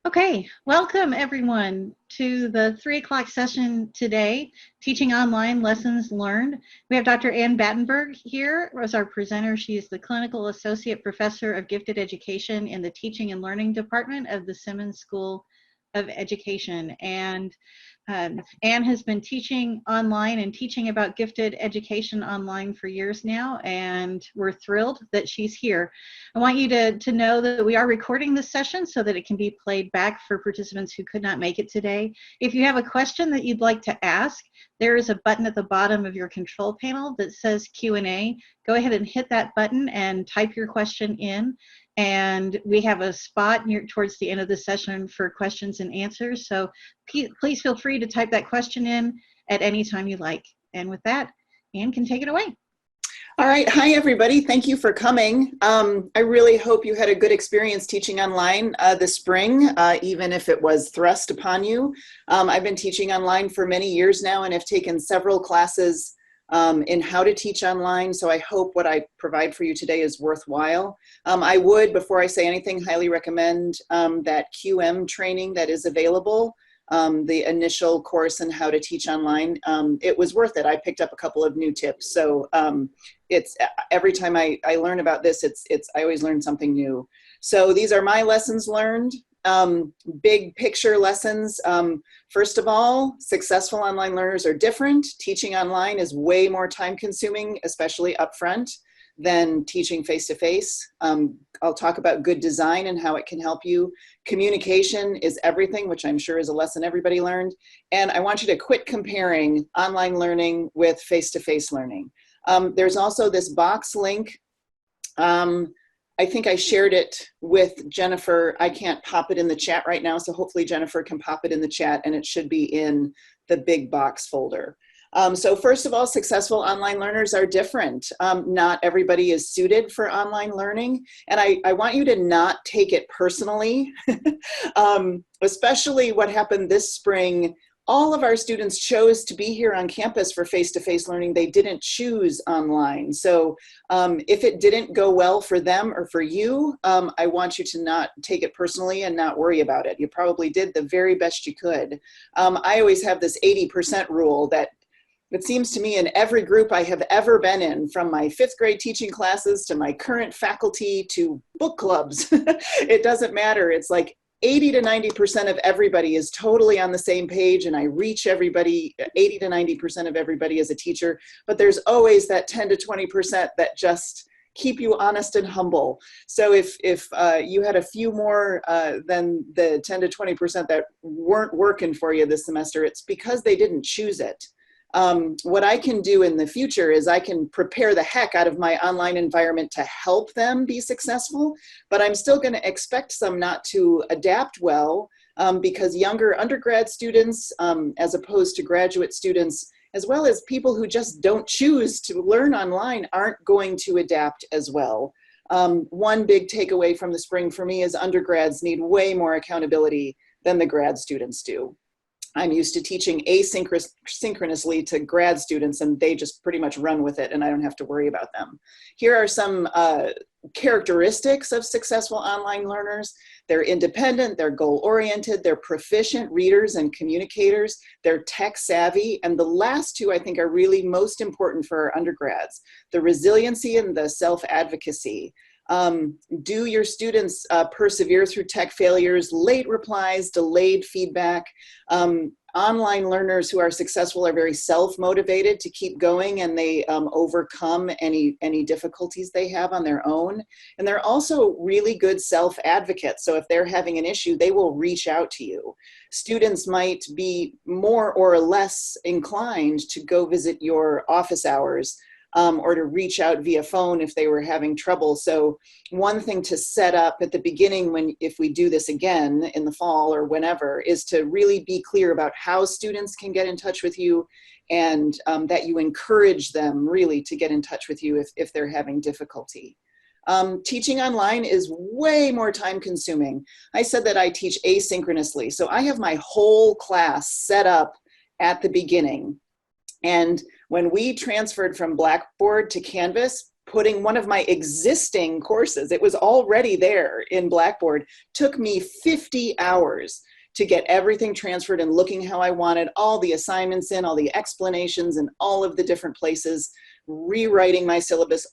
Okay, welcome everyone to the 3 o'clock session today, Teaching Online Lessons Learned. We have Dr. Ann Batenburg here as our presenter. She is the Clinical Associate Professor of Gifted Education in the Teaching and Learning Department of the Simmons School of Education. And Ann has been teaching online and teaching about gifted education online for years now, and we're thrilled that she's here. I want you to know that we are recording this session so that it can be played back for participants who could not make it today. If you have a question that you'd like to ask, there is a button at the bottom of your control panel that says Q&A. Go ahead and hit that button and type your question in. And we have a spot towards the end of the session for questions and answers. So please feel free to type that question in at any time you like. And with that, Ann can take it away. All right. Hi, everybody. Thank you for coming. I really hope you had a good experience teaching online this spring, even if it was thrust upon you. I've been teaching online for many years now and have taken several classes in how to teach online. So I hope what I provide for you today is worthwhile. I would, before I say anything, highly recommend that QM training that is available. The initial course on how to teach online. It was worth it. I picked up a couple of new tips. So it's every time I learn about this, I always learn something new. So these are my lessons learned. Big picture lessons. First of all, successful online learners are different. Teaching online is way more time consuming, especially upfront, than teaching face-to-face. I'll talk about good design and how it can help you. Communication is everything, which I'm sure is a lesson everybody learned. And I want you to quit comparing online learning with face-to-face learning. There's also this box link. I think I shared it with Jennifer. I can't pop it in the chat right now, so hopefully Jennifer can pop it in the chat, and it should be in the big box folder. So first of all, successful online learners are different. Not everybody is suited for online learning. And I want you to not take it personally, especially what happened this spring. All of our students chose to be here on campus for face-to-face learning. They didn't choose online. So if it didn't go well for them or for you, I want you to not take it personally and not worry about it. You probably did the very best you could. I always have this 80% rule that it seems to me in every group I have ever been in, from my 5th grade teaching classes to my current faculty to book clubs, it doesn't matter. It's like 80 to 90% of everybody is totally on the same page, and I reach everybody, 80 to 90% of everybody as a teacher, but there's always that 10 to 20% that just keep you honest and humble. So if you had a few more than the 10 to 20% that weren't working for you this semester, it's because they didn't choose it. What I can do in the future is I can prepare the heck out of my online environment to help them be successful, but I'm still going to expect some not to adapt well because younger undergrad students, as opposed to graduate students, as well as people who just don't choose to learn online, aren't going to adapt as well. One big takeaway from the spring for me is undergrads need way more accountability than the grad students do. I'm used to teaching asynchronously to grad students, and they just pretty much run with it, and I don't have to worry about them. Here are some characteristics of successful online learners. They're independent, they're goal-oriented, they're proficient readers and communicators, they're tech-savvy, and the last two I think are really most important for our undergrads, the resiliency and the self-advocacy. Do your students persevere through tech failures, late replies, delayed feedback? Online learners who are successful are very self-motivated to keep going, and they overcome any difficulties they have on their own. And they're also really good self-advocates. So if they're having an issue, they will reach out to you. Students might be more or less inclined to go visit your office hours or to reach out via phone if they were having trouble. So one thing to set up at the beginning if we do this again in the fall or whenever, is to really be clear about how students can get in touch with you, and that you encourage them really to get in touch with you if they're having difficulty. Teaching online is way more time consuming. I said that I teach asynchronously. So I have my whole class set up at the beginning. And when we transferred from Blackboard to Canvas, putting one of my existing courses, it was already there in Blackboard, took me 50 hours to get everything transferred and looking how I wanted, all the assignments in, all the explanations in all of the different places, rewriting my syllabus.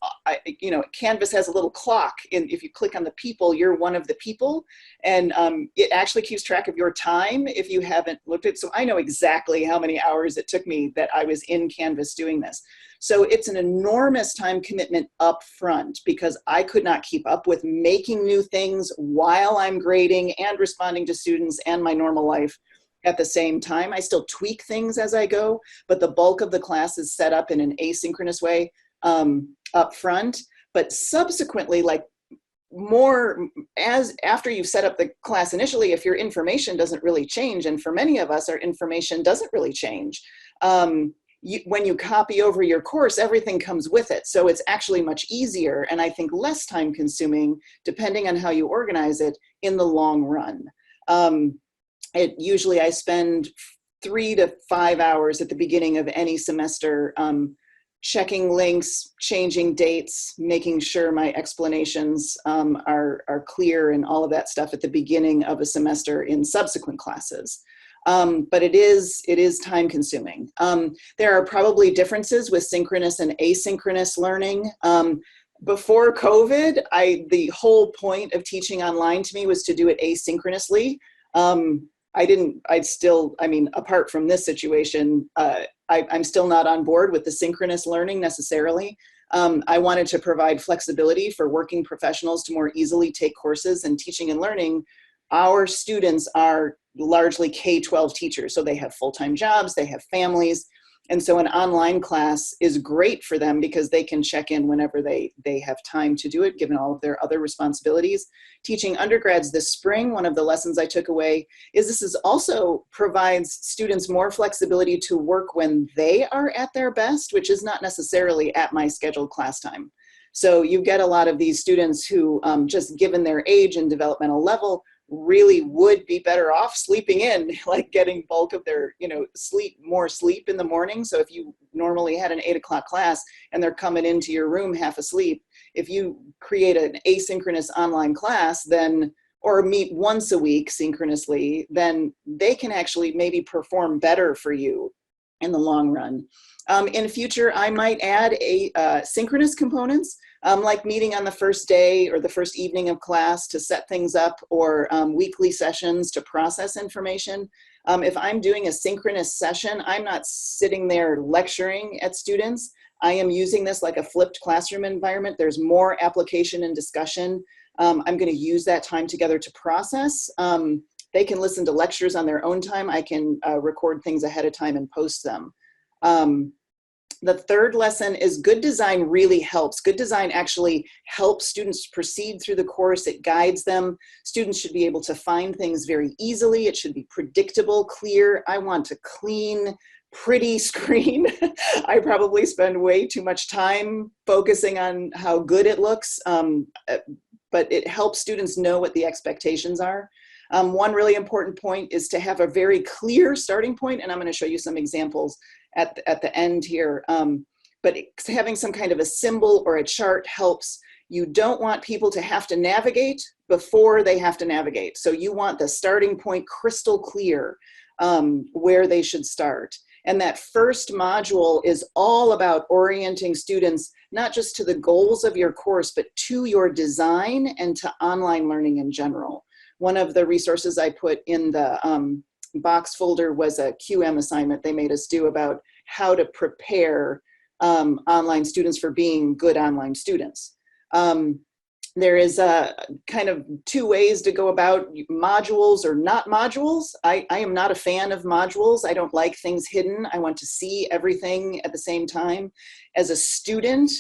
Canvas has a little clock, and if you click on the people, you're one of the people, and it actually keeps track of your time if you haven't looked at it. So I know exactly how many hours it took me that I was in Canvas doing this. So it's an enormous time commitment up front because I could not keep up with making new things while I'm grading and responding to students and my normal life at the same time. I still tweak things as I go, but the bulk of the class is set up in an asynchronous way up front. But subsequently, like after you've set up the class initially, if your information doesn't really change, and for many of us, our information doesn't really change, when you copy over your course, everything comes with it. So it's actually much easier, and I think less time consuming, depending on how you organize it in the long run. Usually I spend 3 to 5 hours at the beginning of any semester checking links, changing dates, making sure my explanations are clear and all of that stuff at the beginning of a semester in subsequent classes. But it is time consuming. There are probably differences with synchronous and asynchronous learning. Before COVID, the whole point of teaching online to me was to do it asynchronously. Apart from this situation, I'm still not on board with the synchronous learning necessarily. I wanted to provide flexibility for working professionals to more easily take courses, and teaching and learning. Our students are largely K-12 teachers, so they have full-time jobs, they have families, and so an online class is great for them because they can check in whenever they have time to do it, given all of their other responsibilities. Teaching undergrads this spring, one of the lessons I took away is this also provides students more flexibility to work when they are at their best, which is not necessarily at my scheduled class time. So you get a lot of these students who, just given their age and developmental level, really would be better off sleeping in, like getting bulk of their, more sleep in the morning. So if you normally had an 8 o'clock class and they're coming into your room half asleep, if you create an asynchronous online class, then, or meet once a week synchronously, then they can actually maybe perform better for you in the long run. In future, I might add synchronous components, like meeting on the first day or the first evening of class to set things up, or weekly sessions to process information. If I'm doing a synchronous session, I'm not sitting there lecturing at students. I am using this like a flipped classroom environment. There's more application and discussion. I'm going to use that time together to process. They can listen to lectures on their own time. I can record things ahead of time and post them. The third lesson is good design really helps. Good design actually helps students proceed through the course. It guides them. Students should be able to find things very easily. It should be predictable, clear. I want a clean, pretty screen. I probably spend way too much time focusing on how good it looks, but it helps students know what the expectations are. One really important point is to have a very clear starting point, and I'm going to show you some examples at the end here. But having some kind of a symbol or a chart helps. You don't want people to have to navigate before they have to navigate. So you want the starting point crystal clear, where they should start. And that first module is all about orienting students, not just to the goals of your course, but to your design and to online learning in general. One of the resources I put in the box folder was a QM assignment they made us do about how to prepare online students for being good online students. There is kind of 2 ways to go about modules or not modules. I am not a fan of modules. I don't like things hidden. I want to see everything at the same time. As a student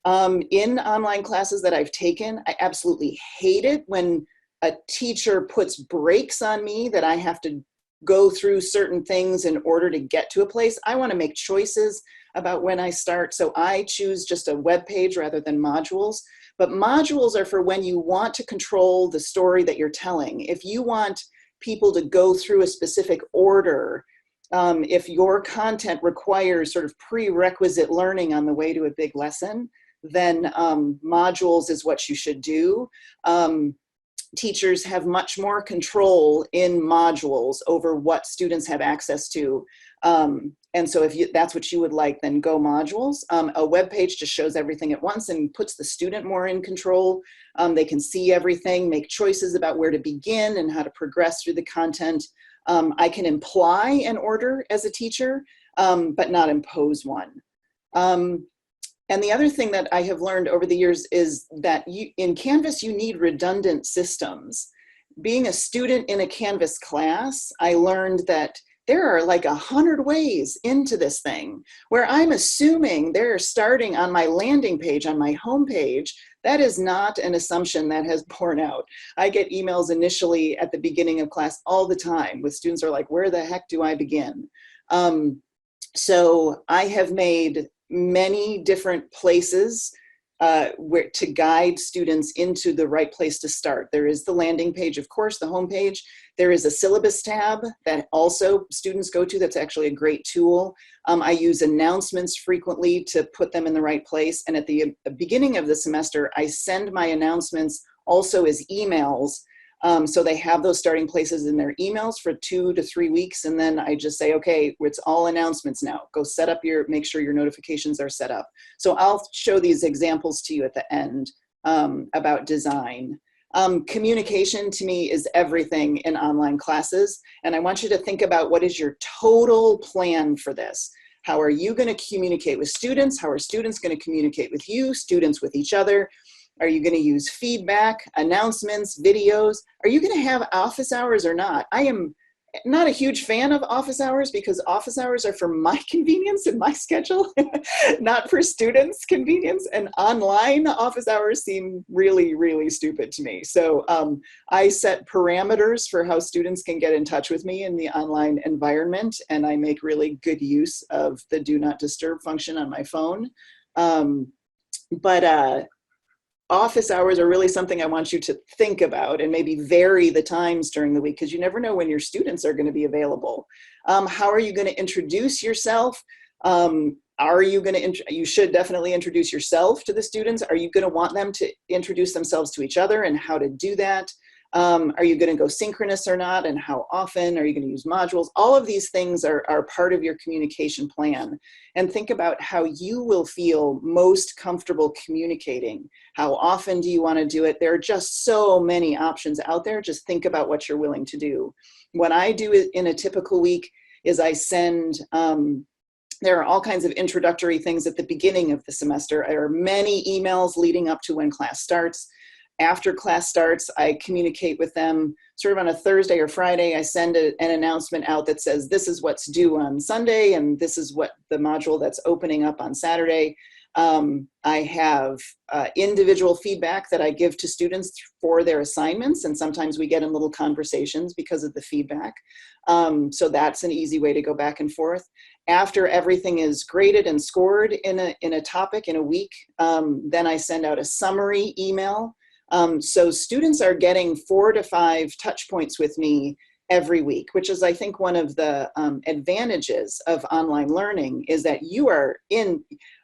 in online classes that I've taken, I absolutely hate it when a teacher puts brakes on me that I have to go through certain things in order to get to a place. I want to make choices about when I start. So I choose just a web page rather than modules. But modules are for when you want to control the story that you're telling. If you want people to go through a specific order, if your content requires sort of prerequisite learning on the way to a big lesson, then modules is what you should do. Teachers have much more control in modules over what students have access to. And so if that's what you would like, then go modules. A web page just shows everything at once and puts the student more in control. They can see everything, make choices about where to begin and how to progress through the content. I can imply an order as a teacher, but not impose one. And the other thing that I have learned over the years is that in Canvas, you need redundant systems. Being a student in a Canvas class, I learned that there are like 100 ways into this thing, where I'm assuming they're starting on my landing page, on my home page. That is not an assumption that has borne out. I get emails initially at the beginning of class all the time with students are like, where the heck do I begin? So I have made many different places where to guide students into the right place to start. There is the landing page, of course, the home page. There is a syllabus tab that also students go to. That's actually a great tool. I use announcements frequently to put them in the right place. And at the beginning of the semester, I send my announcements also as emails. So they have those starting places in their emails for 2 to 3 weeks. And then I just say, okay, it's all announcements now. Go set up make sure your notifications are set up. So I'll show these examples to you at the end about design. Communication to me is everything in online classes. And I want you to think about what is your total plan for this? How are you going to communicate with students? How are students going to communicate with you, students with each other? Are you going to use feedback, announcements, videos? Are you going to have office hours or not? I am not a huge fan of office hours because office hours are for my convenience and my schedule, not for students' convenience. And online office hours seem really, really stupid to me. So I set parameters for how students can get in touch with me in the online environment. And I make really good use of the do not disturb function on my phone. Office hours are really something I want you to think about and maybe vary the times during the week because you never know when your students are going to be available. How are you going to introduce yourself? You should definitely introduce yourself to the students. Are you going to want them to introduce themselves to each other and how to do that? Are you going to go synchronous or not, and how often? Are you going to use modules? All of these things are part of your communication plan. And think about how you will feel most comfortable communicating. How often do you want to do it? There are just so many options out there. Just think about what you're willing to do. What I do in a typical week is I send, there are all kinds of introductory things at the beginning of the semester. There are many emails leading up to when class starts. After class starts, I communicate with them sort of on a Thursday or Friday. I send an announcement out that says, this is what's due on Sunday, and this is what the module that's opening up on Saturday. I have individual feedback that I give to students for their assignments, and sometimes we get in little conversations because of the feedback. So that's an easy way to go back and forth. After everything is graded and scored in a topic in a week, then I send out a summary email. So students are getting 4 to 5 touch points with me every week, which is, I think, one of the advantages of online learning is that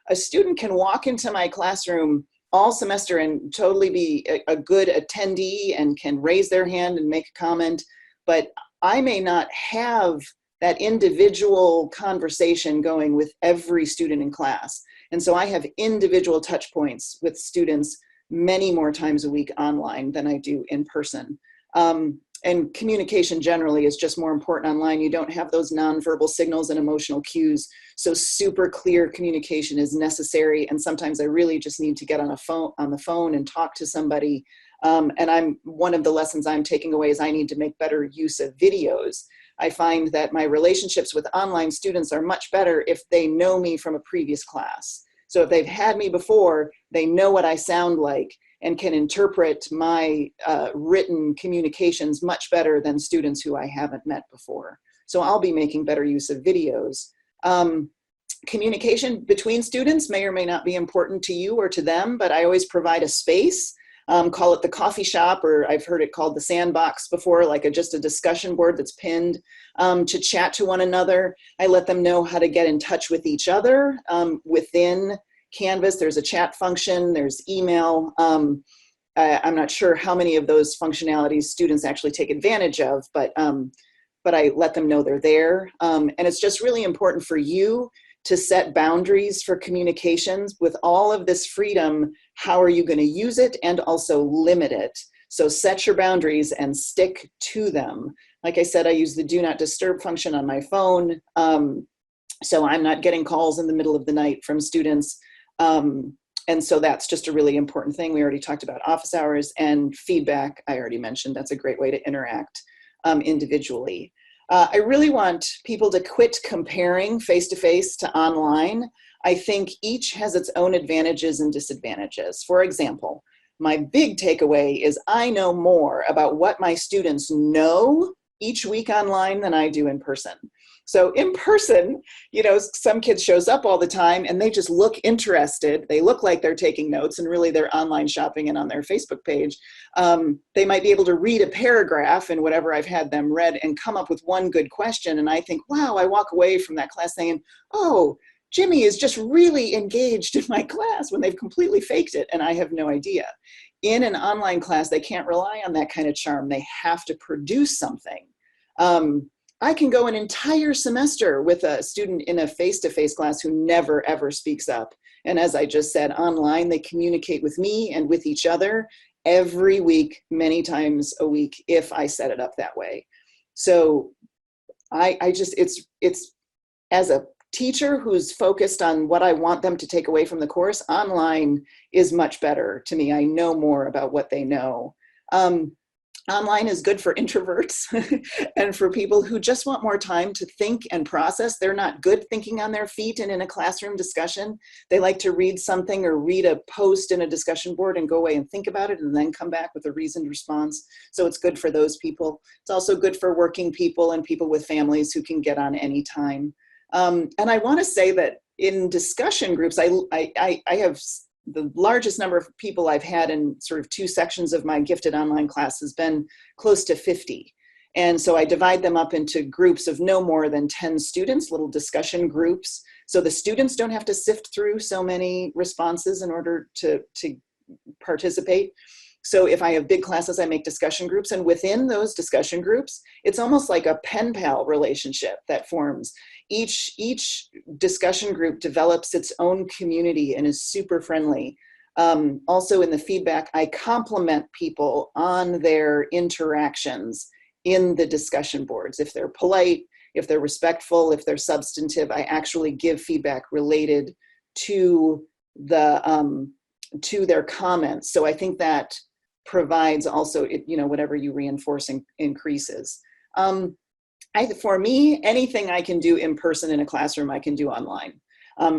a student can walk into my classroom all semester and totally be a good attendee and can raise their hand and make a comment, but I may not have that individual conversation going with every student in class. And so I have individual touch points with students many more times a week online than I do in person. And communication generally is just more important online. You don't have those nonverbal signals and emotional cues. So super clear communication is necessary. And sometimes I really just need to get on the phone and talk to somebody. And one of the lessons I'm taking away is I need to make better use of videos. I find that my relationships with online students are much better if they know me from a previous class. So if they've had me before, they know what I sound like and can interpret my written communications much better than students who I haven't met before. So I'll be making better use of videos. Communication between students may or may not be important to you or to them, but I always provide a space. Call it the coffee shop, or I've heard it called the sandbox before, like just a discussion board that's pinned to chat to one another. I let them know how to get in touch with each other within Canvas, there's a chat function, there's email. I'm not sure how many of those functionalities students actually take advantage of, but I let them know they're there. And it's just really important for you to set boundaries for communications. With all of this freedom, how are you going to use it and also limit it? So set your boundaries and stick to them. Like I said, I use the do not disturb function on my phone. So I'm not getting calls in the middle of the night from students. And so that's just a really important thing. We already talked about office hours, and feedback, I already mentioned. That's a great way to interact individually. I really want people to quit comparing face-to-face to online. I think each has its own advantages and disadvantages. For example, my big takeaway is I know more about what my students know each week online than I do in person. So in person, you know, some kids shows up all the time and they just look interested. They look like they're taking notes, and really they're online shopping and on their Facebook page. They might be able to read a paragraph in whatever I've had them read and come up with one good question. And I think, wow, I walk away from that class saying, oh, Jimmy is just really engaged in my class, when they've completely faked it and I have no idea. In an online class, they can't rely on that kind of charm. They have to produce something. I can go an entire semester with a student in a face-to-face class who never, ever speaks up. And as I just said, online, they communicate with me and with each other every week, many times a week, if I set it up that way. So it's as a teacher who's focused on what I want them to take away from the course, online is much better to me. I know more about what they know. Online is good for introverts and for people who just want more time to think and process. They're not good thinking on their feet and in a classroom discussion. They like to read something or read a post in a discussion board and go away and think about it and then come back with a reasoned response. So it's good for those people. It's also good for working people and people with families who can get on any time. And I want to say that in discussion groups, I have the largest number of people I've had in sort of two sections of my gifted online class has been close to 50. And so I divide them up into groups of no more than 10 students, little discussion groups. So the students don't have to sift through so many responses in order to participate. So if I have big classes, I make discussion groups, and within those discussion groups, it's almost like a pen pal relationship that forms. Each discussion group develops its own community and is super friendly. Also in the feedback, I compliment people on their interactions in the discussion boards. If they're polite, if they're respectful, if they're substantive, I actually give feedback related to their comments. So I think that provides also, whatever you reinforce increases. For me, anything I can do in person in a classroom, I can do online.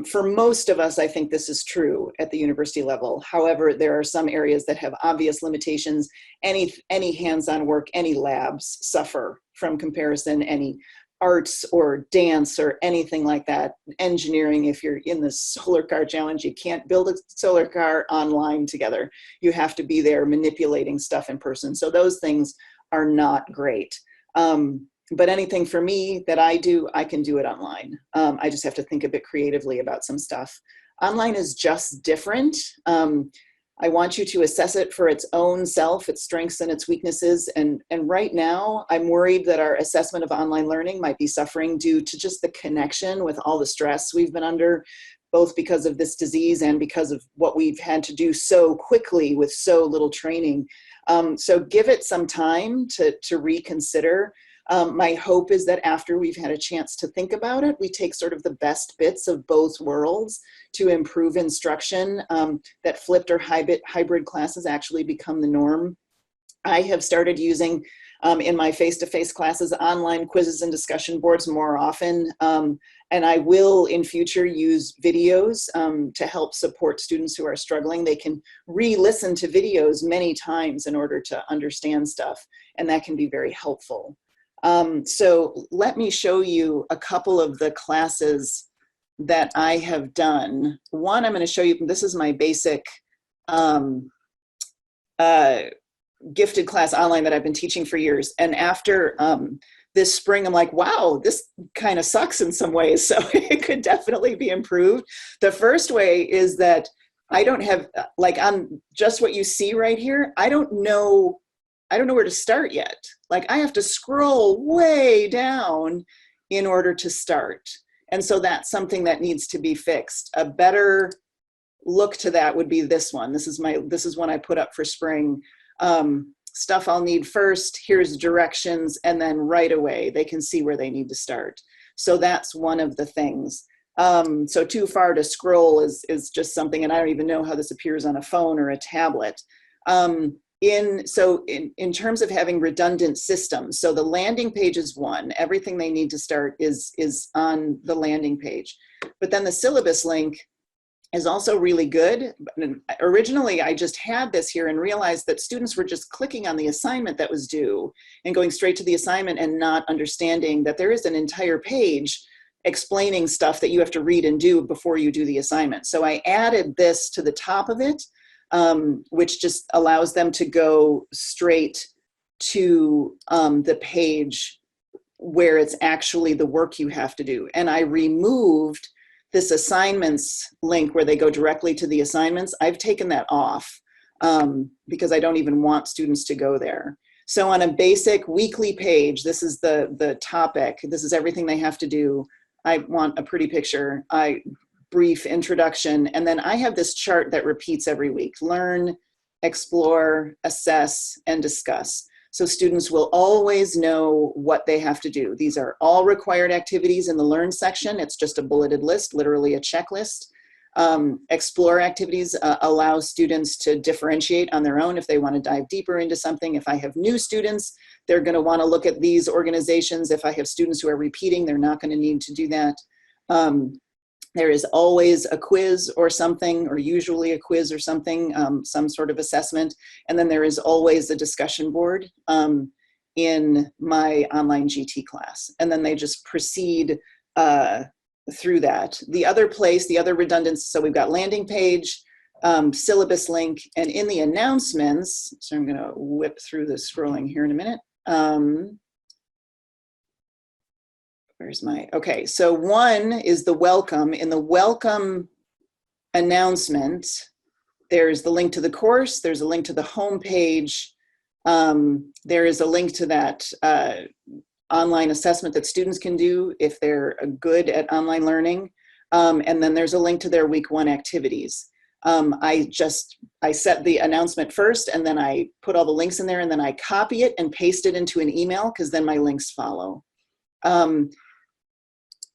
For most of us, I think this is true at the university level. However, there are some areas that have obvious limitations. Any hands-on work, any labs suffer from comparison, any arts or dance or anything like that. Engineering, if you're in the solar car challenge, you can't build a solar car online together. You have to be there manipulating stuff in person. So those things are not great. But anything for me that I do, I can do it online. I just have to think a bit creatively about some stuff. Online is just different. I want you to assess it for its own self, its strengths and its weaknesses. And right now, I'm worried that our assessment of online learning might be suffering due to just the connection with all the stress we've been under, both because of this disease and because of what we've had to do so quickly with so little training. So give it some time to reconsider. My hope is that after we've had a chance to think about it, we take sort of the best bits of both worlds to improve instruction, that flipped or hybrid classes actually become the norm. I have started using in my face-to-face classes online quizzes and discussion boards more often, and I will in future use videos to help support students who are struggling. They can re-listen to videos many times in order to understand stuff, and that can be very helpful. So let me show you a couple of the classes that I have done. One, I'm going to show you, this is my basic gifted class online that I've been teaching for years. And after this spring, I'm like, wow, this kind of sucks in some ways. So it could definitely be improved. The first way is that I don't have, like on just what you see right here, I don't know where to start yet. Like I have to scroll way down in order to start. And so that's something that needs to be fixed. A better look to that would be this one. This is one I put up for spring. Stuff I'll need first, here's directions, and then right away they can see where they need to start. So that's one of the things. So too far to scroll is just something, and I don't even know how this appears on a phone or a tablet. In terms of having redundant systems, so the landing page is one, everything they need to start is on the landing page. But then the syllabus link is also really good. Originally, I just had this here and realized that students were just clicking on the assignment that was due and going straight to the assignment and not understanding that there is an entire page explaining stuff that you have to read and do before you do the assignment. So I added this to the top of it, which just allows them to go straight to the page where it's actually the work you have to do. And I removed this assignments link where they go directly to the assignments. I've taken that off because I don't even want students to go there. So on a basic weekly page, this is the topic. This is everything they have to do. I want a pretty picture, brief introduction, and then I have this chart that repeats every week. Learn, explore, assess, and discuss. So students will always know what they have to do. These are all required activities in the Learn section. It's just a bulleted list, literally a checklist. Explore activities allow students to differentiate on their own if they want to dive deeper into something. If I have new students, they're going to want to look at these organizations. If I have students who are repeating, they're not going to need to do that. There is always a quiz or something, or usually a quiz or something, some sort of assessment. And then there is always a discussion board in my online GT class. And then they just proceed through that. The other place, the other redundancy, so we've got landing page, syllabus link, and in the announcements, so I'm gonna whip through the scrolling here in a minute. Where's my, okay, so one is the welcome. In the welcome announcement, there's the link to the course, there's a link to the home page, there is a link to that online assessment that students can do if they're good at online learning, and then there's a link to their week 1 activities. I set the announcement first, and then I put all the links in there, and then I copy it and paste it into an email, because then my links follow.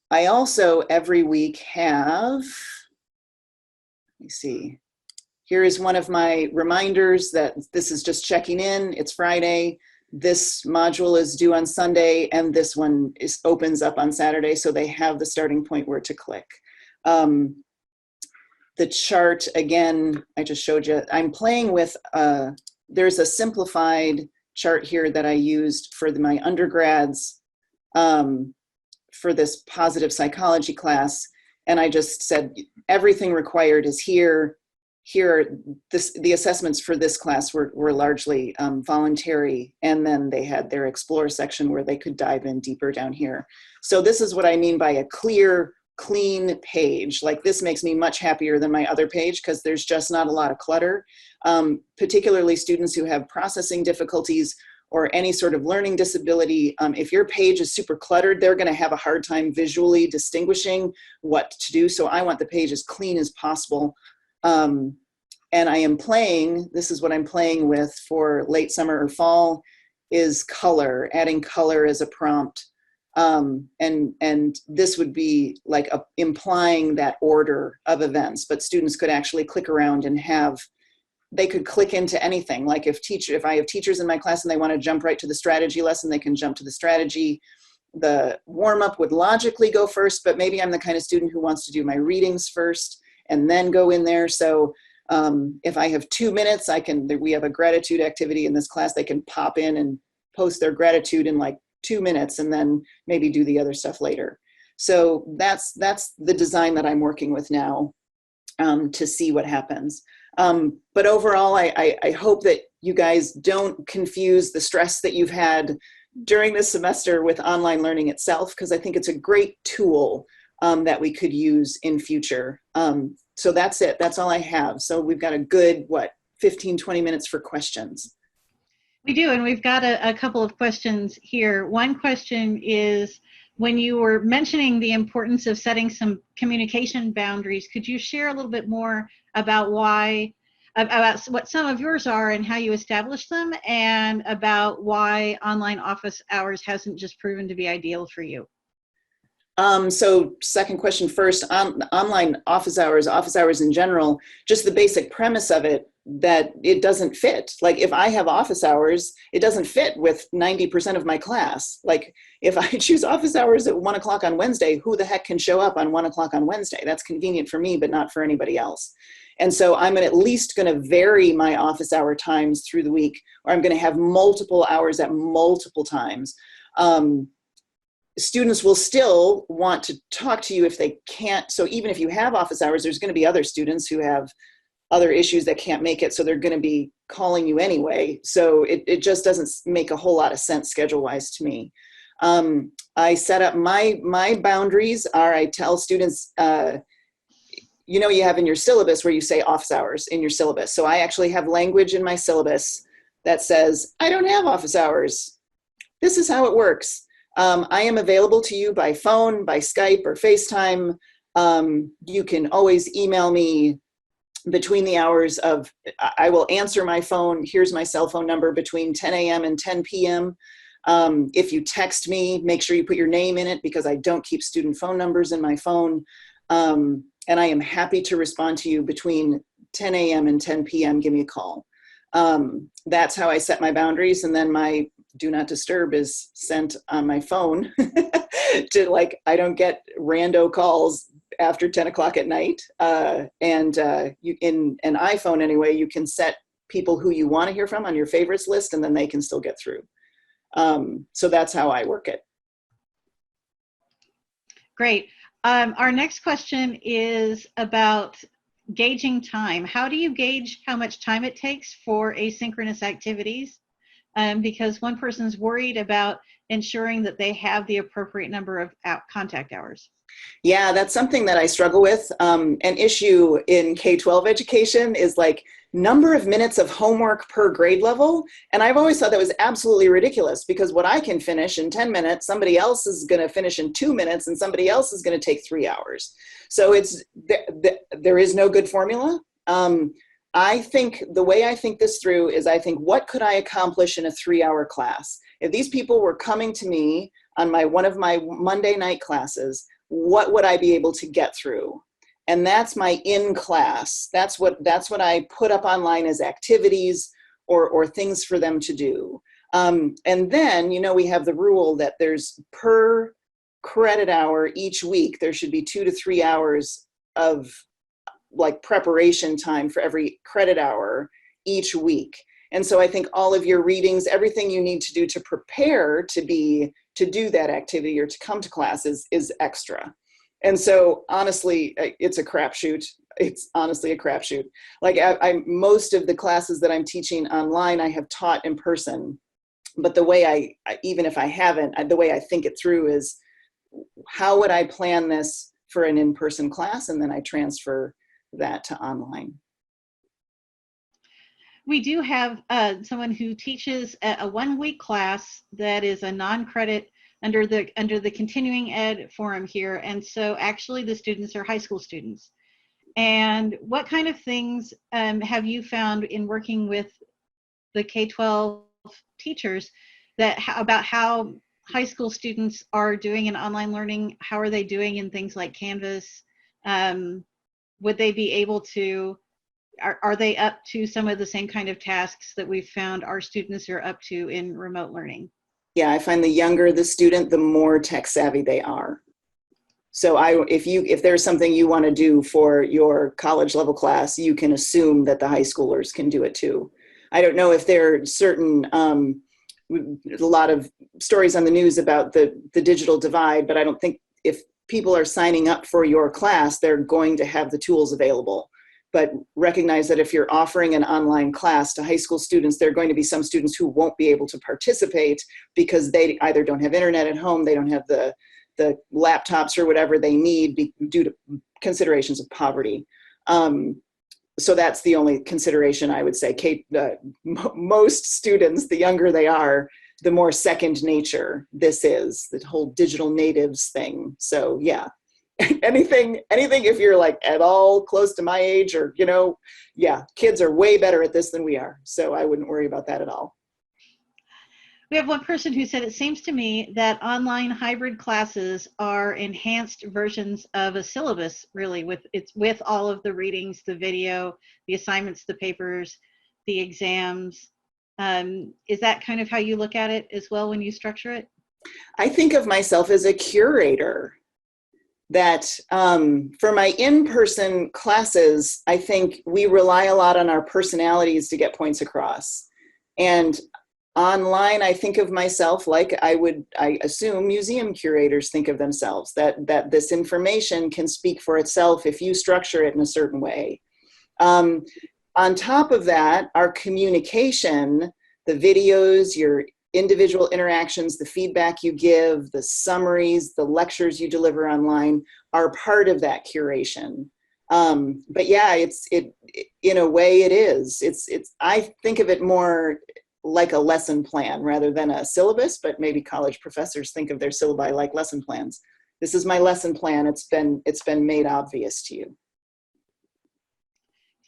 I also every week have, let me see, here is one of my reminders that this is just checking in. It's Friday. This module is due on Sunday, and this one opens up on Saturday, so they have the starting point where to click. The chart, again, I just showed you. I'm playing with, there's a simplified chart here that I used for my undergrads for this positive psychology class. And I just said, everything required is here. The assessments for this class were largely voluntary. And then they had their explore section where they could dive in deeper down here. So this is what I mean by a clear, clean page. Like this makes me much happier than my other page because there's just not a lot of clutter, particularly students who have processing difficulties or any sort of learning disability. If your page is super cluttered, they're going to have a hard time visually distinguishing what to do. So I want the page as clean as possible. And I am playing, this is what I'm playing with for late summer or fall, is color, adding color as a prompt. And this would be like implying that order of events, but students could actually click around and they could click into anything. Like if I have teachers in my class and they want to jump right to the strategy lesson, they can jump to the strategy. The warm-up would logically go first, but maybe I'm the kind of student who wants to do my readings first and then go in there. So if I have 2 minutes, we have a gratitude activity in this class. They can pop in and post their gratitude in like 2 minutes and then maybe do the other stuff later. So that's the design that I'm working with now to see what happens. But overall, I hope that you guys don't confuse the stress that you've had during this semester with online learning itself, because I think it's a great tool that we could use in future. So that's it. That's all I have. So we've got a good, 15, 20 minutes for questions. We do, and we've got a couple of questions here. One question is, when you were mentioning the importance of setting some communication boundaries, could you share a little bit more about about what some of yours are and how you establish them, and about why online office hours hasn't just proven to be ideal for you? So second question first, online office hours in general, just the basic premise of it, that it doesn't fit. Like if I have office hours, it doesn't fit with 90% of my class. Like if I choose office hours at 1 o'clock on Wednesday, who the heck can show up on 1 o'clock on Wednesday? That's convenient for me, but not for anybody else. And so I'm at least going to vary my office hour times through the week, or I'm going to have multiple hours at multiple times. Students will still want to talk to you if they can't. So even if you have office hours, there's going to be other students who have other issues that can't make it. So they're going to be calling you anyway. So it just doesn't make a whole lot of sense schedule-wise to me. I set up my boundaries are, I tell students, you have in your syllabus where you say office hours in your syllabus. So I actually have language in my syllabus that says, I don't have office hours. This is how it works. I am available to you by phone, by Skype or FaceTime. You can always email me between the hours of, I will answer my phone. Here's my cell phone number between 10 a.m. and 10 p.m. If you text me, make sure you put your name in it, because I don't keep student phone numbers in my phone. And I am happy to respond to you between 10 a.m. and 10 p.m. Give me a call. That's how I set my boundaries. And then my do not disturb is sent on my phone to, like, I don't get rando calls after 10 o'clock at night. You, in an iPhone anyway, you can set people who you want to hear from on your favorites list, and then they can still get through. So that's how I work it. Great. Our next question is about gauging time. How do you gauge how much time it takes for asynchronous activities? Because one person's worried about ensuring that they have the appropriate number of contact hours. Yeah, that's something that I struggle with. An issue in K-12 education is like number of minutes of homework per grade level. And I've always thought that was absolutely ridiculous, because what I can finish in 10 minutes, somebody else is going to finish in 2 minutes, and somebody else is going to take 3 hours. So there is no good formula. I think the way I think this through is, I think, what could I accomplish in a 3-hour class? If these people were coming to me on one of my Monday night classes, what would I be able to get through? And that's my in class. That's what I put up online as activities or things for them to do. And then, we have the rule that there's per credit hour each week, there should be 2 to 3 hours of like preparation time for every credit hour each week. And so I think all of your readings, everything you need to do to prepare to do that activity or to come to class is extra. And so honestly, it's a crapshoot. It's honestly a crapshoot. Like most of the classes that I'm teaching online, I have taught in person. But the way even if I haven't, the way I think it through is, how would I plan this for an in-person class? And then I transfer that to online. We do have someone who teaches a 1-week class that is a non-credit under the continuing ed forum here. And so actually the students are high school students. And what kind of things have you found in working with the K-12 teachers about how high school students are doing in online learning? How are they doing in things like Canvas? Would they be able to, are they up to some of the same kind of tasks that we've found our students are up to in remote learning? Yeah, I find the younger the student, the more tech savvy they are. So if there's something you want to do for your college level class, you can assume that the high schoolers can do it too. I don't know if there are certain, there's a lot of stories on the news about the digital divide, but I don't think if people are signing up for your class, they're going to have the tools available. but recognize that if you're offering an online class to high school students, there are going to be some students who won't be able to participate because they either don't have internet at home, they don't have the laptops or whatever they need due to considerations of poverty. So that's the only consideration I would say. Most students, the younger they are, the more second nature this is, the whole digital natives thing. So yeah, anything if you're like at all close to my age or, yeah, kids are way better at this than we are. So I wouldn't worry about that at all. We have one person who said, it seems to me that online hybrid classes are enhanced versions of a syllabus, really, with all of the readings, the video, the assignments, the papers, the exams. Is that kind of how you look at it as well when you structure it? I think of myself as a curator. That for my in-person classes, I think we rely a lot on our personalities to get points across. And online, I think of myself like I assume museum curators think of themselves, that this information can speak for itself if you structure it in a certain way. On top of that, our communication, the videos, your individual interactions, the feedback you give, the summaries, the lectures you deliver online are part of that curation. But yeah, in a way it is. I think of it more like a lesson plan rather than a syllabus, but maybe college professors think of their syllabi like lesson plans. This is my lesson plan. It's been made obvious to you.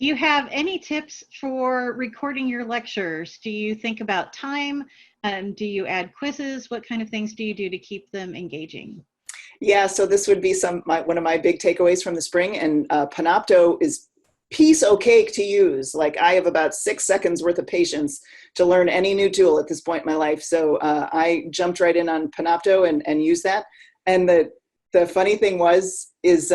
Do you have any tips for recording your lectures? Do you think about time? Do you add quizzes? What kind of things do you do to keep them engaging? Yeah, so this would be one of my big takeaways from the spring, and Panopto is piece o' cake to use. Like, I have about 6 seconds worth of patience to learn any new tool at this point in my life. So I jumped right in on Panopto and used that. And the funny thing is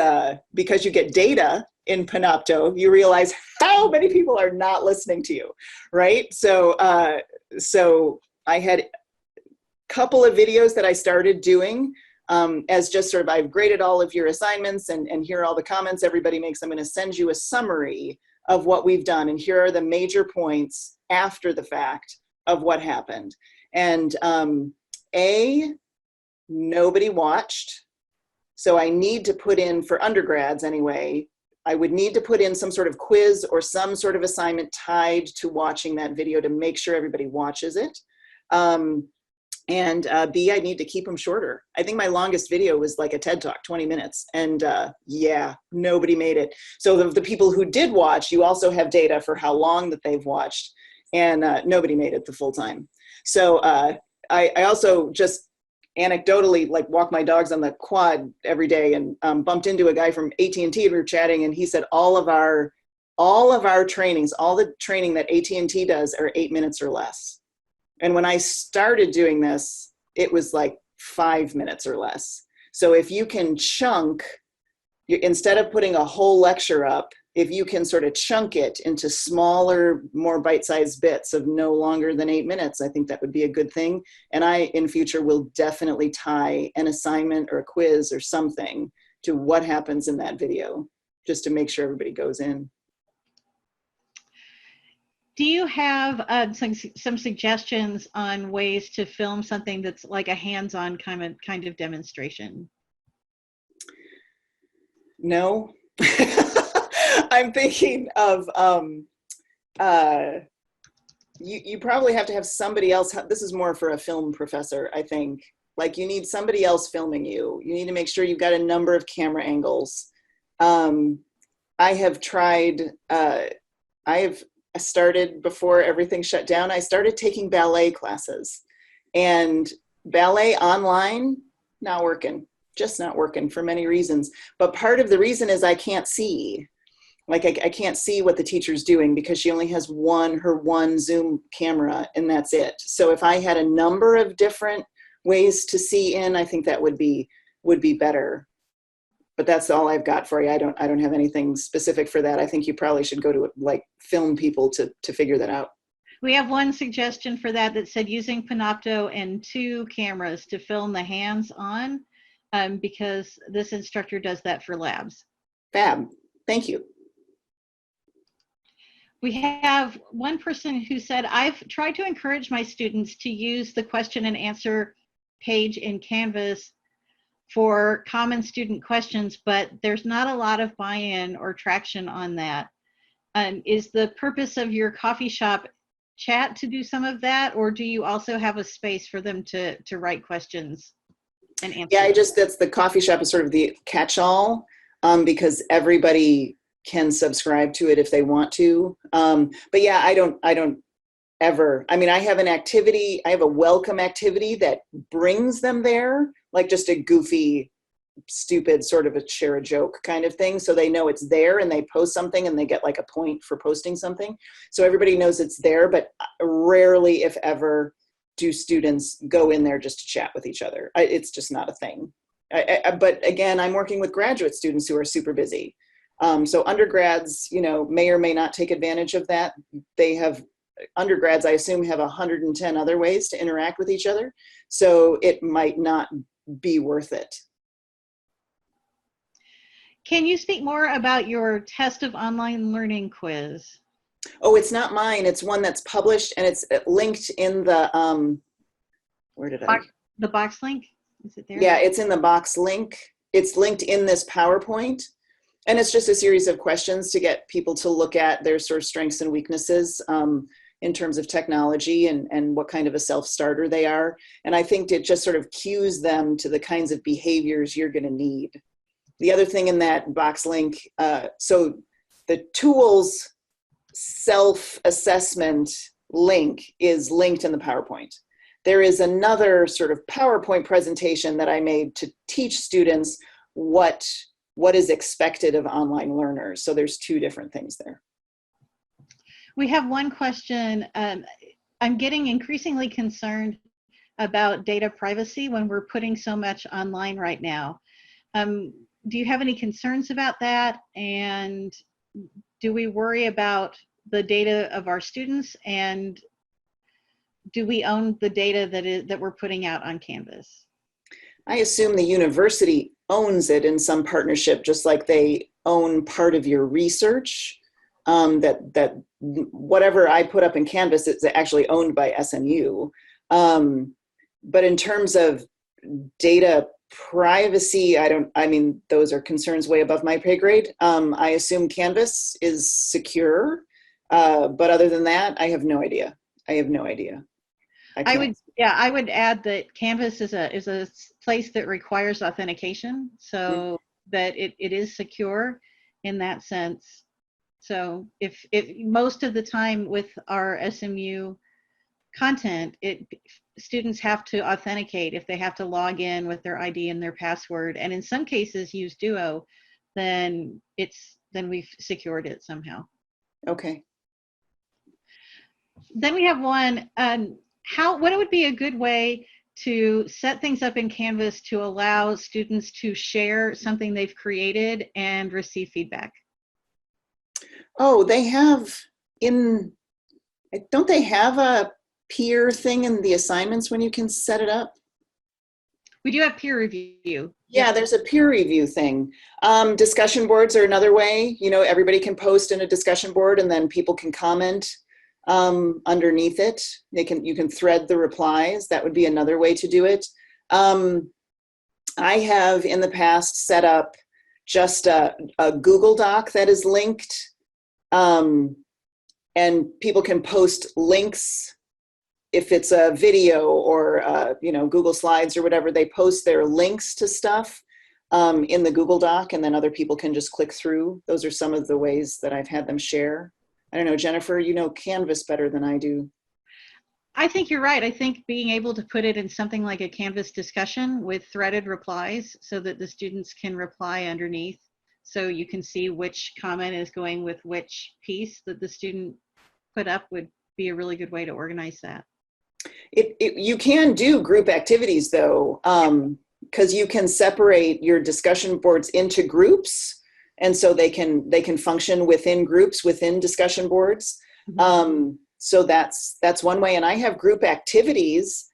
because you get data in Panopto, you realize how many people are not listening to you, right? So I had a couple of videos that I started doing as just sort of, I've graded all of your assignments and here are all the comments everybody makes. I'm going to send you a summary of what we've done. And here are the major points after the fact of what happened. And nobody watched. So I need to put in, for undergrads anyway, I would need to put in some sort of quiz or some sort of assignment tied to watching that video to make sure everybody watches it. And B, I need to keep them shorter. I think my longest video was like a TED Talk, 20 minutes. And yeah, nobody made it. So the people who did watch, you also have data for how long that they've watched. And nobody made it the full time. So I also just anecdotally like walk my dogs on the quad every day and bumped into a guy from AT&T and we were chatting and he said all of our trainings, all the training that AT&T does are 8 minutes or less. And when I started doing this, it was like 5 minutes or less. So if you can chunk, instead of putting a whole lecture up, if you can sort of chunk it into smaller, more bite-sized bits of no longer than 8 minutes, I think that would be a good thing. And I, in future, will definitely tie an assignment or a quiz or something to what happens in that video, just to make sure everybody goes in. Do you have some suggestions on ways to film something that's like a hands-on kind of demonstration? No. I'm thinking of, you probably have to have somebody else. This is more for a film professor, I think. Like, you need somebody else filming you. You need to make sure you've got a number of camera angles. I have tried, I started before everything shut down. I started taking ballet classes, and ballet online, not working, just not working for many reasons. But part of the reason is I can't see. Like, I can't see what the teacher's doing because she only has her one Zoom camera and that's it. So if I had a number of different ways to see in, I think that would be better. But that's all I've got for you. I don't have anything specific for that. I think you probably should go to like film people to figure that out. We have one suggestion for that said using Panopto and 2 cameras to film the hands-on because this instructor does that for labs. Fab. Thank you. We have one person who said, I've tried to encourage my students to use the question and answer page in Canvas for common student questions, but there's not a lot of buy-in or traction on that. Is the purpose of your coffee shop chat to do some of that, or do you also have a space for them to write questions and answer? Yeah, that's the coffee shop is sort of the catch-all, because everybody can subscribe to it if they want to. But yeah, I don't ever, I mean, I have a welcome activity that brings them there, like just a goofy, stupid sort of a share a joke kind of thing. So they know it's there and they post something and they get like a point for posting something. So everybody knows it's there, but rarely, if ever, do students go in there just to chat with each other. It's just not a thing. But again, I'm working with graduate students who are super busy. So undergrads, may or may not take advantage of that. Undergrads, I assume, have 110 other ways to interact with each other. So it might not be worth it. Can you speak more about your test of online learning quiz? Oh, it's not mine. It's one that's published and it's linked in the, The box link? Is it there? Yeah, it's in the box link. It's linked in this PowerPoint. And it's just a series of questions to get people to look at their sort of strengths and weaknesses in terms of technology and what kind of a self-starter they are. And I think it just sort of cues them to the kinds of behaviors you're going to need. The other thing in that box link, so the tools self-assessment link is linked in the PowerPoint. There is another sort of PowerPoint presentation that I made to teach students what is expected of online learners. So there's two different things there. We have one question. I'm getting increasingly concerned about data privacy when we're putting so much online right now. Do you have any concerns about that? And do we worry about the data of our students? And do we own the data that we're putting out on Canvas? I assume the university owns it in some partnership, just like they own part of your research. That whatever I put up in Canvas is actually owned by SMU. But in terms of data privacy, those are concerns way above my pay grade. I assume Canvas is secure, but other than that, I have no idea. I would add that Canvas is a place that requires authentication, so that it is secure in that sense. So if most of the time with our SMU content, students have to authenticate if they have to log in with their ID and their password, and in some cases use Duo, then we've secured it somehow. Okay. Then we have one. What would be a good way to set things up in Canvas to allow students to share something they've created and receive feedback? Oh, don't they have a peer thing in the assignments when you can set it up? We do have peer review. Yeah, there's a peer review thing. Discussion boards are another way. Everybody can post in a discussion board and then people can comment underneath it. You can thread the replies. That would be another way to do it. I have in the past set up just a Google Doc that is linked, and people can post links. If it's a video or Google Slides or whatever, they post their links to stuff in the Google Doc, and then other people can just click through. Those are some of the ways that I've had them share. I don't know, Jennifer, you know Canvas better than I do. I think you're right. I think being able to put it in something like a Canvas discussion with threaded replies so that the students can reply underneath, so you can see which comment is going with which piece that the student put up, would be a really good way to organize that. You can do group activities though, because you can separate your discussion boards into groups, and so they can function within groups within discussion boards. So that's one way. And I have group activities.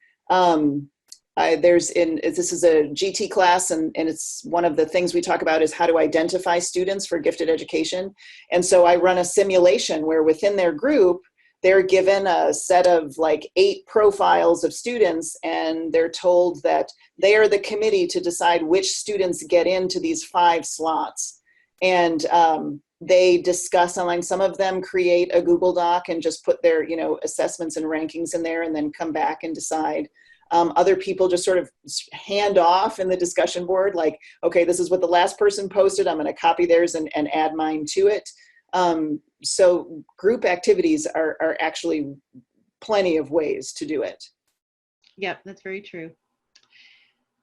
this is a GT class, and it's one of the things we talk about is how to identify students for gifted education. And so I run a simulation where within their group, they're given a set of like 8 profiles of students, and they're told that they are the committee to decide which students get into these 5 slots. And they discuss online. Some of them create a Google Doc and just put their, assessments and rankings in there and then come back and decide. Other people just sort of hand off in the discussion board, like, okay, this is what the last person posted. I'm going to copy theirs and add mine to it. So group activities are actually plenty of ways to do it. Yep, that's very true.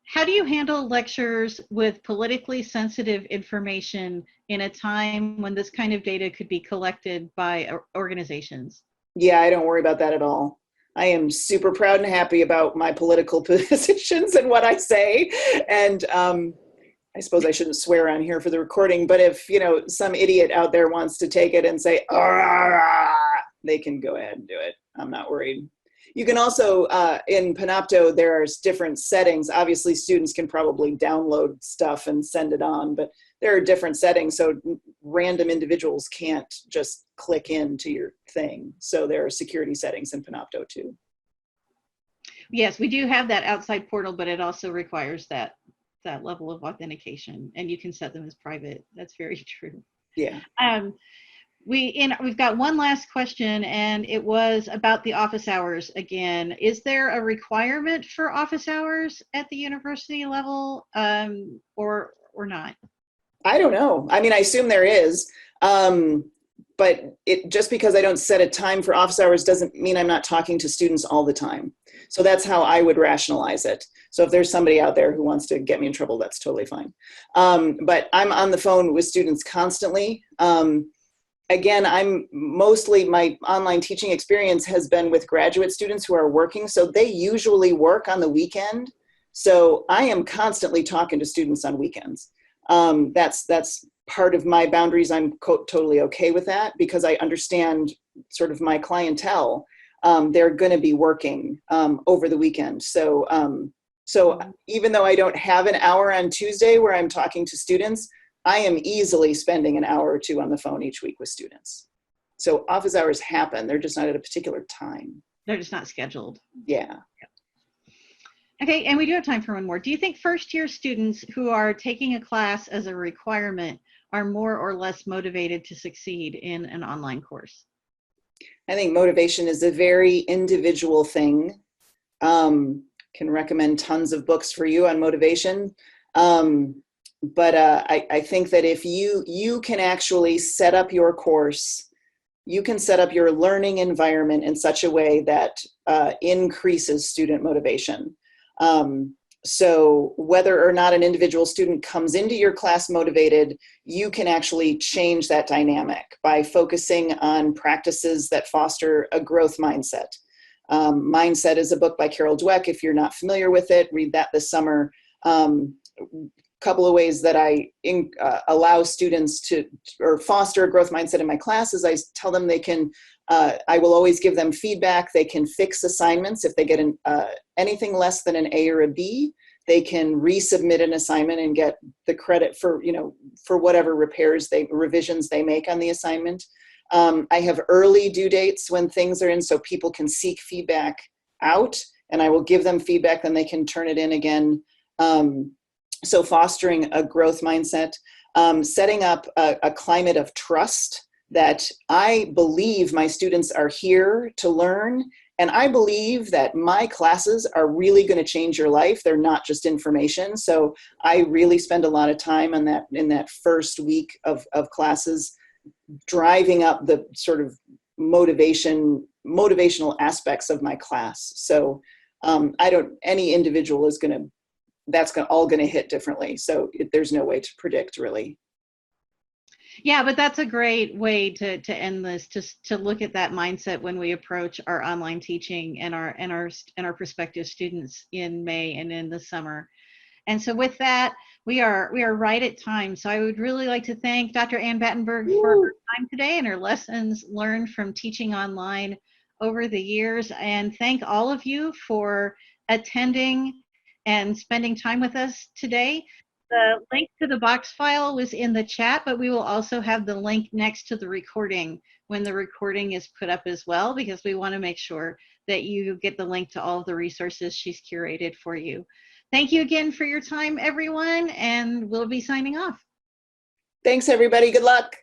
How do you handle lectures with politically sensitive information in a time when this kind of data could be collected by organizations? Yeah, I don't worry about that at all. I am super proud and happy about my political positions and what I say. And I suppose I shouldn't swear on here for the recording, but if, some idiot out there wants to take it and say, they can go ahead and do it. I'm not worried. You can also, in Panopto, there are different settings. Obviously, students can probably download stuff and send it on, but there are different settings, so random individuals can't just click into your thing. So there are security settings in Panopto too. Yes, we do have that outside portal, but it also requires that level of authentication, and you can set them as private. That's very true. Yeah. We've got one last question, and it was about the office hours again. Is there a requirement for office hours at the university level, or not? I don't know. I mean, I assume there is, but just because I don't set a time for office hours doesn't mean I'm not talking to students all the time. So that's how I would rationalize it. So if there's somebody out there who wants to get me in trouble, that's totally fine. But I'm on the phone with students constantly. Again, my online teaching experience has been with graduate students who are working, so they usually work on the weekend. So I am constantly talking to students on weekends. That's part of my boundaries. I'm totally okay with that because I understand sort of my clientele. They're going to be working over the weekend. So even though I don't have an hour on Tuesday where I'm talking to students, I am easily spending an hour or 2 on the phone each week with students. So office hours happen. They're just not at a particular time. They're just not scheduled. Yeah. Okay, and we do have time for one more. Do you think first-year students who are taking a class as a requirement are more or less motivated to succeed in an online course? I think motivation is a very individual thing. Can recommend tons of books for you on motivation. But I think that if you can actually set up your course, you can set up your learning environment in such a way that increases student motivation. So whether or not an individual student comes into your class motivated, you can actually change that dynamic by focusing on practices that foster a growth mindset. Mindset is a book by Carol Dweck. If you're not familiar with it, read that this summer. Couple of ways that I allow students or foster a growth mindset in my classes. I tell them they can, I will always give them feedback. They can fix assignments. If they get anything less than an A or a B, they can resubmit an assignment and get the credit for whatever revisions they make on the assignment. I have early due dates when things are in, so people can seek feedback out, and I will give them feedback, then they can turn it in again. So fostering a growth mindset, setting up a climate of trust that I believe my students are here to learn, and I believe that my classes are really going to change your life. They're not just information. So I really spend a lot of time on that in that first week of classes, driving up the sort of motivational aspects of my class. So any individual is all going to hit differently. So there's no way to predict really. Yeah, but that's a great way to end this, to look at that mindset when we approach our online teaching and our prospective students in May and in the summer. And so with that, we are right at time. So I would really like to thank Dr. Ann Batenburg for her time today and her lessons learned from teaching online over the years, and thank all of you for attending and spending time with us today. The link to the box file was in the chat, but we will also have the link next to the recording when the recording is put up as well, because we want to make sure that you get the link to all of the resources she's curated for you. Thank you again for your time, everyone, and we'll be signing off. Thanks, everybody. Good luck.